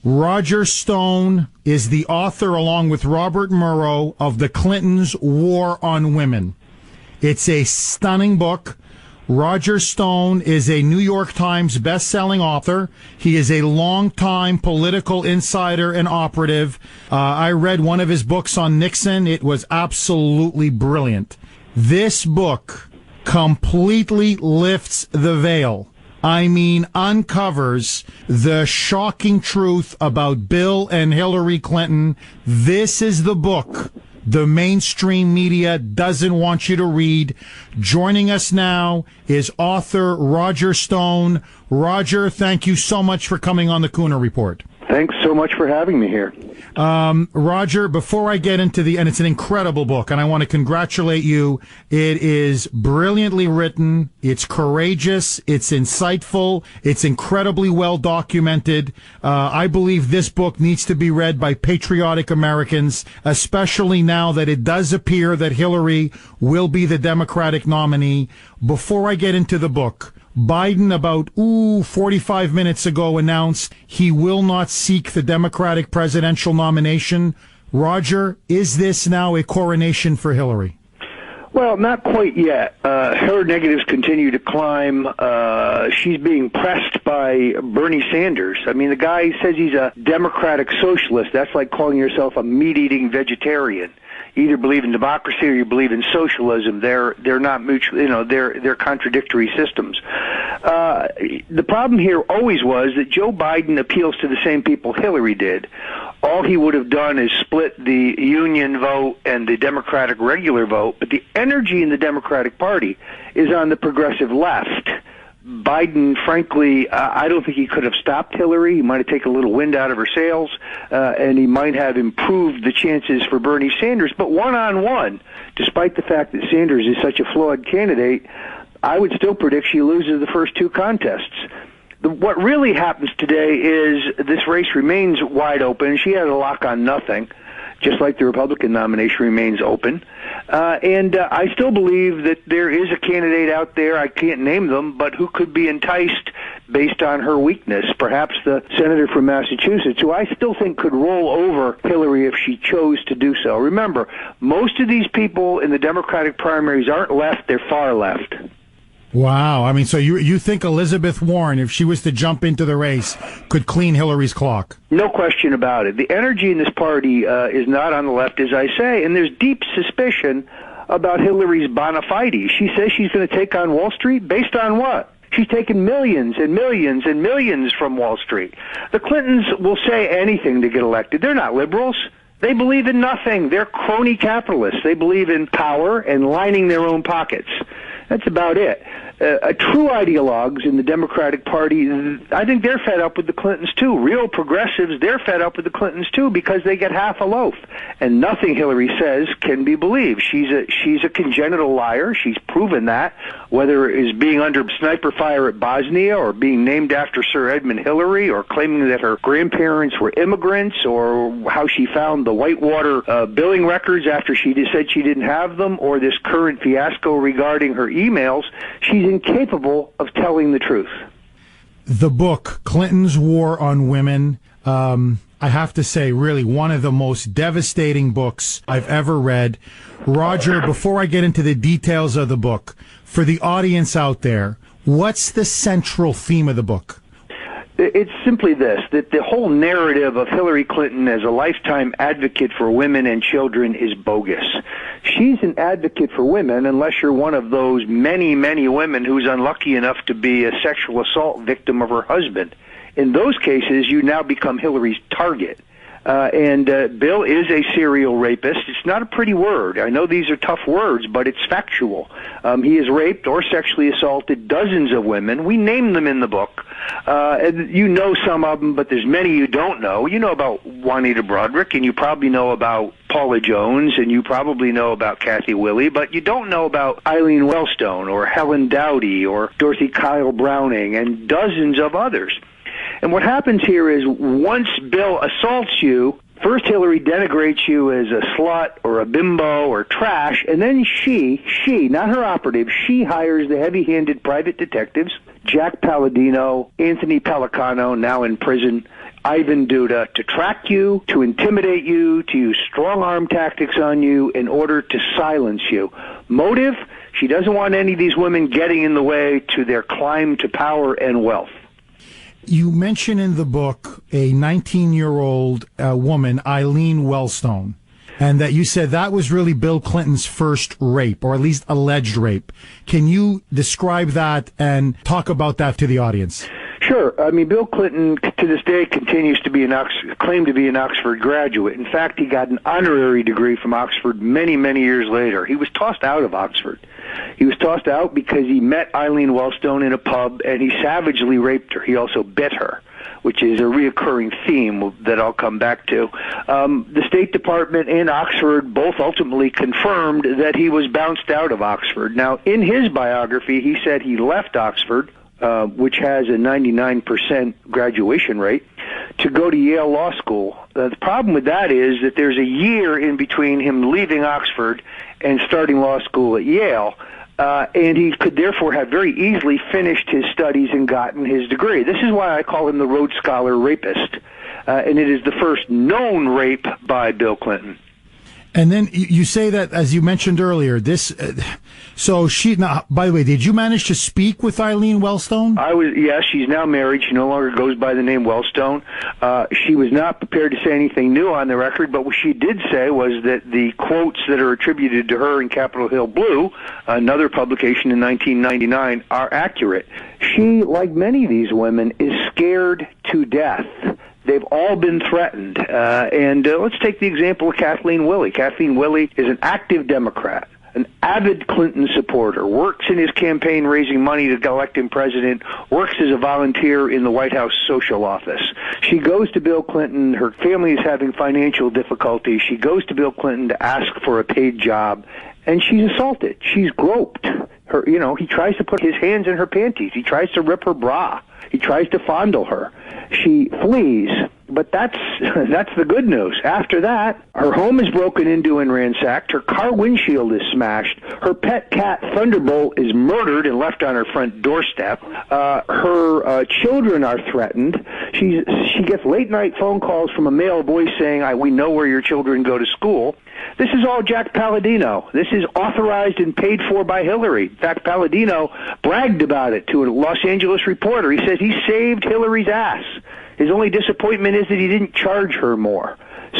Roger Stone is the author, along with Robert Murrow, of The Clintons' War on Women. It's a stunning book. Roger Stone is a New York Times best-selling author. He is a longtime political insider and operative. I read one of his books on Nixon. It was absolutely brilliant. This book completely lifts the veil. I mean, uncovers the shocking truth about Bill and Hillary Clinton. This is the book the mainstream media doesn't want you to read. Joining us now is author Roger Stone. Roger, thank you so much for coming on the Cooner Report. Thanks so much for having me here. Roger, before I get into and it's an incredible book, and I want to congratulate you. It is brilliantly written. It's courageous. It's insightful. It's incredibly well documented. I believe this book needs to be read by patriotic Americans, especially now that it does appear that Hillary will be the Democratic nominee. Before I get into the book, Biden about 45 minutes ago announced he will not seek the Democratic presidential nomination. Roger, is this now a coronation for Hillary? Well, not quite yet. Her negatives continue to climb. She's being pressed by Bernie Sanders. I mean, the guy says he's a democratic socialist. That's like calling yourself a meat-eating vegetarian. You either believe in democracy or you believe in socialism. They're not mutual. They're contradictory systems. The problem here always was that Joe Biden appeals to the same people Hillary did. All he would have done is split the union vote and the Democratic regular vote, but the energy in the Democratic Party is on the progressive left. Biden, frankly, I don't think he could have stopped Hillary. He might have taken a little wind out of her sails, and he might have improved the chances for Bernie Sanders. But one-on-one, despite the fact that Sanders is such a flawed candidate, I would still predict she loses the first two contests. What really happens today is this race remains wide open. She has a lock on nothing, just like the Republican nomination remains open. And I still believe that there is a candidate out there, I can't name them, but who could be enticed based on her weakness. Perhaps the senator from Massachusetts, who I still think could roll over Hillary if she chose to do so. Remember, most of these people in the Democratic primaries aren't left, they're far left. Wow. I mean, so you think Elizabeth Warren, if she was to jump into the race, could clean Hillary's clock? No question about it. The energy in this party is not on the left, as I say, and there's deep suspicion about Hillary's bona fides. She says she's going to take on Wall Street. Based on what? She's taken millions and millions and millions from Wall Street. The Clintons will say anything to get elected. They're not liberals. They believe in nothing. They're crony capitalists. They believe in power and lining their own pockets. That's about it. True ideologues in the Democratic Party, I think they're fed up with the Clintons too. Real progressives, they're fed up with the Clintons too because they get half a loaf. And nothing Hillary says can be believed. She's a congenital liar. She's proven that, whether it is being under sniper fire at Bosnia or being named after Sir Edmund Hillary or claiming that her grandparents were immigrants or how she found the Whitewater billing records after she said she didn't have them or this current fiasco regarding her emails. She's incapable of telling the truth. The book, Clinton's War on Women, I have to say, really one of the most devastating books I've ever read. Roger, before I get into the details of the book, for the audience out there, what's the central theme of the book? It's simply this, that the whole narrative of Hillary Clinton as a lifetime advocate for women and children is bogus. She's an advocate for women unless you're one of those many, many women who's unlucky enough to be a sexual assault victim of her husband. In those cases, you now become Hillary's target. And Bill is a serial rapist. It's not a pretty word. I know these are tough words, but it's factual. He has raped or sexually assaulted dozens of women. We name them in the book. And you know some of them, but there's many you don't know. You know about Juanita Broderick, and you probably know about Paula Jones, and you probably know about Kathy Willey, but you don't know about Eileen Wellstone or Helen Dowdy or Dorothy Kyle Browning and dozens of others. And what happens here is once Bill assaults you, first Hillary denigrates you as a slut or a bimbo or trash, and then she, not her operative, she hires the heavy-handed private detectives Jack Palladino, Anthony Pellicano, now in prison, Ivan Duda, to track you, to intimidate you, to use strong-arm tactics on you in order to silence you. Motive? She doesn't want any of these women getting in the way to their climb to power and wealth. You mention in the book a 19-year-old woman, Eileen Wellstone, and that you said that was really Bill Clinton's first rape, or at least alleged rape. Can you describe that and talk about that to the audience? Sure. I mean, Bill Clinton, to this day, continues to be claimed to be an Oxford graduate. In fact, he got an honorary degree from Oxford many, many years later. He was tossed out of Oxford. He was tossed out because he met Eileen Wellstone in a pub, and he savagely raped her. He also bit her, which is a reoccurring theme that I'll come back to. The State Department and Oxford both ultimately confirmed that he was bounced out of Oxford. Now, in his biography, he said he left Oxford, which has a 99% graduation rate, to go to Yale Law School. The problem with that is that there's a year in between him leaving Oxford and starting law school at Yale, and he could therefore have very easily finished his studies and gotten his degree. This is why I call him the Rhodes Scholar rapist, and it is the first known rape by Bill Clinton. And then you say that, as you mentioned earlier, so she, now, by the way, did you manage to speak with Eileen Wellstone? Yes, she's now married. She no longer goes by the name Wellstone. She was not prepared to say anything new on the record, but what she did say was that the quotes that are attributed to her in Capitol Hill Blue, another publication in 1999, are accurate. She, like many of these women, is scared to death. They've all been threatened. And let's take the example of Kathleen Willey. Kathleen Willey is an active Democrat, an avid Clinton supporter, works in his campaign raising money to elect him president, works as a volunteer in the White House social office. She goes to Bill Clinton. Her family is having financial difficulties. She goes to Bill Clinton to ask for a paid job, and she's assaulted. She's groped. He tries to put his hands in her panties. He tries to rip her bra. He tries to fondle her. She flees, but that's the good news. After that, her home is broken into and ransacked. Her car windshield is smashed. Her pet cat, Thunderbolt, is murdered and left on her front doorstep. Her children are threatened. She gets late-night phone calls from a male voice saying, we know where your children go to school. This is all Jack Palladino. This is authorized and paid for by Hillary. In fact, Palladino bragged about it to a Los Angeles reporter. He says he saved Hillary's ass. His only disappointment is that he didn't charge her more.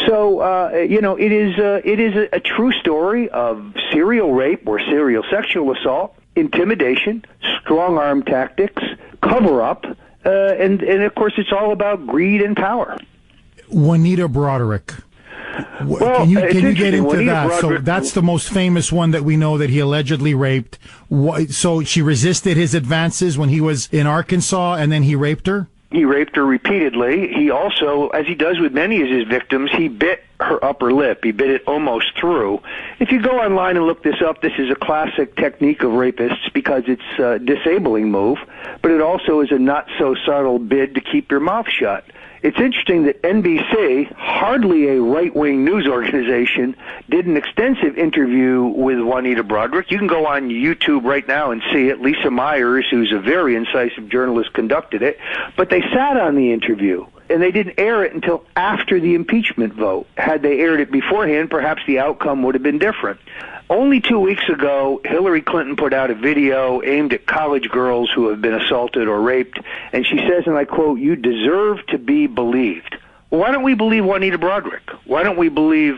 So, it is a true story of serial rape or serial sexual assault, intimidation, strong-arm tactics, cover-up, and of course it's all about greed and power. Juanita Broderick. Well, can you get into Juanita that? Broderick, So that's the most famous one that we know that he allegedly raped. So she resisted his advances when he was in Arkansas, and then he raped her? He raped her repeatedly. He also, as he does with many of his victims, he bit her upper lip. He bit it almost through. If you go online and look this up, this is a classic technique of rapists because it's a disabling move, but it also is a not-so-subtle bid to keep your mouth shut. It's interesting that NBC, hardly a right-wing news organization, did an extensive interview with Juanita Broderick. You can go on YouTube right now and see it. Lisa Myers, who's a very incisive journalist, conducted it. But they sat on the interview, and they didn't air it until after the impeachment vote. Had they aired it beforehand, perhaps the outcome would have been different. Only 2 weeks ago, Hillary Clinton put out a video aimed at college girls who have been assaulted or raped, and she says, and I quote, "You deserve to be believed." Well, why don't we believe Juanita Broderick? Why don't we believe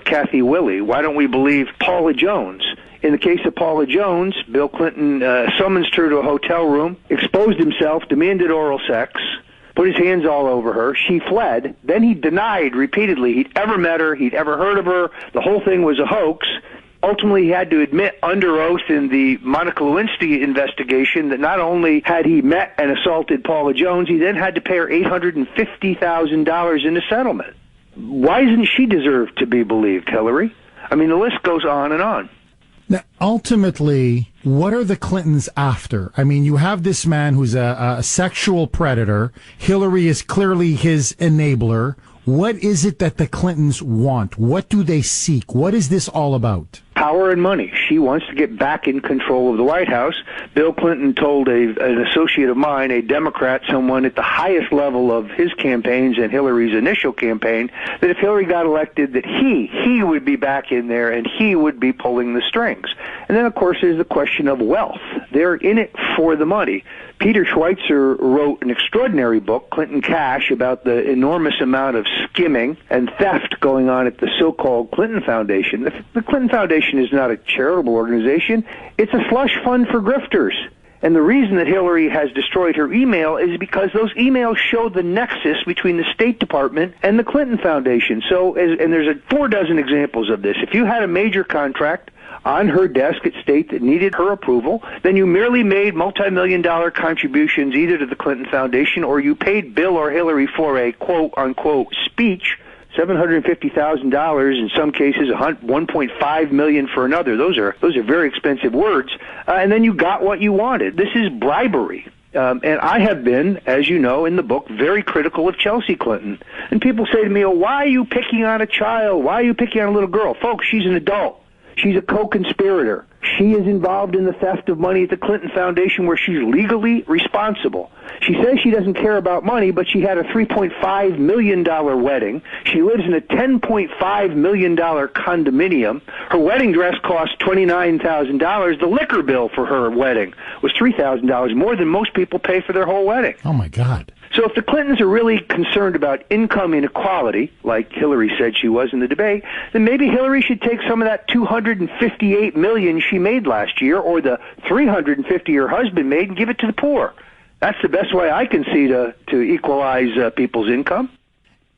Kathy Willey? Why don't we believe Paula Jones? In the case of Paula Jones, Bill Clinton summoned her to a hotel room, exposed himself, demanded oral sex, put his hands all over her. She fled. Then he denied repeatedly he'd ever met her, he'd ever heard of her. The whole thing was a hoax. Ultimately, he had to admit under oath in the Monica Lewinsky investigation that not only had he met and assaulted Paula Jones, he then had to pay her $850,000 in a settlement. Why doesn't she deserve to be believed, Hillary? I mean, the list goes on and on. Now, ultimately, what are the Clintons after? I mean, you have this man who's a sexual predator. Hillary is clearly his enabler. What is it that the Clintons want? What do they seek? What is this all about? Power and money. She wants to get back in control of the White House. Bill Clinton told an associate of mine, a Democrat, someone at the highest level of his campaigns and Hillary's initial campaign, that if Hillary got elected, that he would be back in there and he would be pulling the strings. And then, of course, there's the question of wealth. They're in it for the money. Peter Schweitzer wrote an extraordinary book, Clinton Cash, about the enormous amount of skimming and theft going on at the so-called Clinton Foundation. The Clinton Foundation is not a charitable organization. It's a slush fund for grifters. And the reason that Hillary has destroyed her email is because those emails show the nexus between the State Department and the Clinton Foundation. So, and there's 4 dozen examples of this. If you had a major contract on her desk at State that needed her approval, then you merely made multi-million-dollar contributions either to the Clinton Foundation or you paid Bill or Hillary for a quote-unquote speech, $750,000 in some cases, $1.5 million for another. Those are very expensive words. And then you got what you wanted. This is bribery. And I have been, as you know, in the book, very critical of Chelsea Clinton. And people say to me, oh, why are you picking on a child? Why are you picking on a little girl? Folks, she's an adult. She's a co-conspirator. She is involved in the theft of money at the Clinton Foundation where she's legally responsible. She says she doesn't care about money, but she had a $3.5 million wedding. She lives in a $10.5 million condominium. Her wedding dress cost $29,000. The liquor bill for her wedding was $3,000, more than most people pay for their whole wedding. Oh, my God. So if the Clintons are really concerned about income inequality, like Hillary said she was in the debate, then maybe Hillary should take some of that $258 million she made last year, or the $350 her husband made, and give it to the poor. That's the best way I can see to equalize people's income.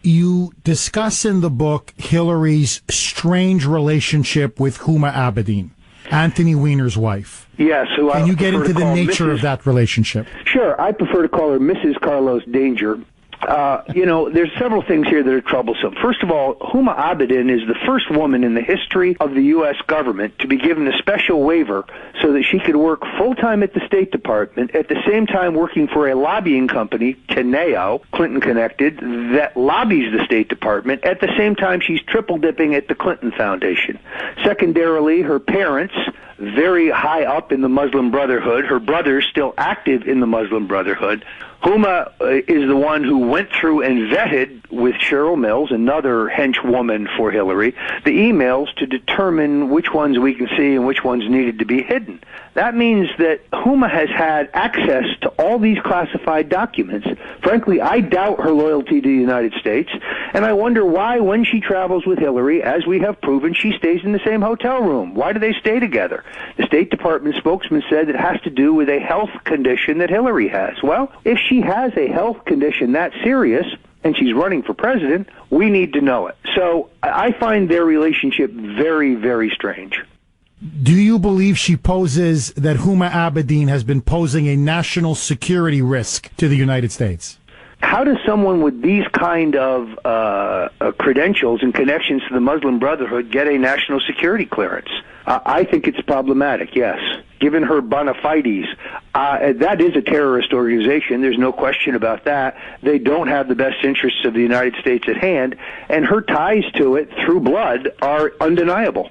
You discuss in the book Hillary's strange relationship with Huma Abedin, Anthony Weiner's wife. Yes. Can you get into the nature of that relationship? Sure. I prefer to call her Mrs. Carlos Danger. There's several things here that are troublesome. First of all, Huma Abedin is the first woman in the history of the U.S. government to be given a special waiver so that she could work full-time at the State Department, at the same time working for a lobbying company, Teneo, Clinton connected, that lobbies the State Department. At the same time, she's triple-dipping at the Clinton Foundation. Secondarily, her parents, very high up in the Muslim Brotherhood, her brother's still active in the Muslim Brotherhood. Huma is the one who went through and vetted with Cheryl Mills, another henchwoman for Hillary, the emails to determine which ones we can see and which ones needed to be hidden. That means that Huma has had access to all these classified documents. Frankly, I doubt her loyalty to the United States, and I wonder why, when she travels with Hillary, as we have proven, she stays in the same hotel room. Why do they stay together? The State Department spokesman said it has to do with a health condition that Hillary has. Well, if she has a health condition that serious, and she's running for president, we need to know it. So I find their relationship very, very strange. Do you believe she poses, that Huma Abedin has been posing a national security risk to the United States? How does someone with these kind of credentials and connections to the Muslim Brotherhood get a national security clearance? I think it's problematic, yes. Given her bona fides, that is a terrorist organization. There's no question about that. They don't have the best interests of the United States at hand, and her ties to it through blood are undeniable.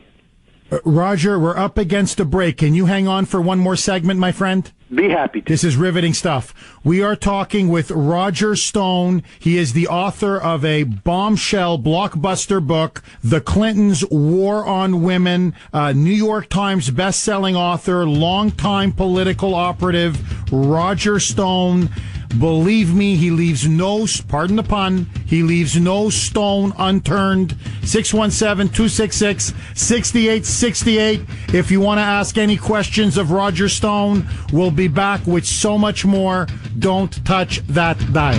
Roger, we're up against a break. Can you hang on for one more segment, my friend? Be happy to. This is riveting stuff. We are talking with Roger Stone. He is the author of a bombshell blockbuster book, The Clintons' War on Women, New York Times best-selling author, longtime political operative, Roger Stone. Believe me, he leaves no, pardon the pun, he leaves no stone unturned. 617-266-6868. If you want to ask any questions of Roger Stone, we'll be back with so much more. Don't touch that dial.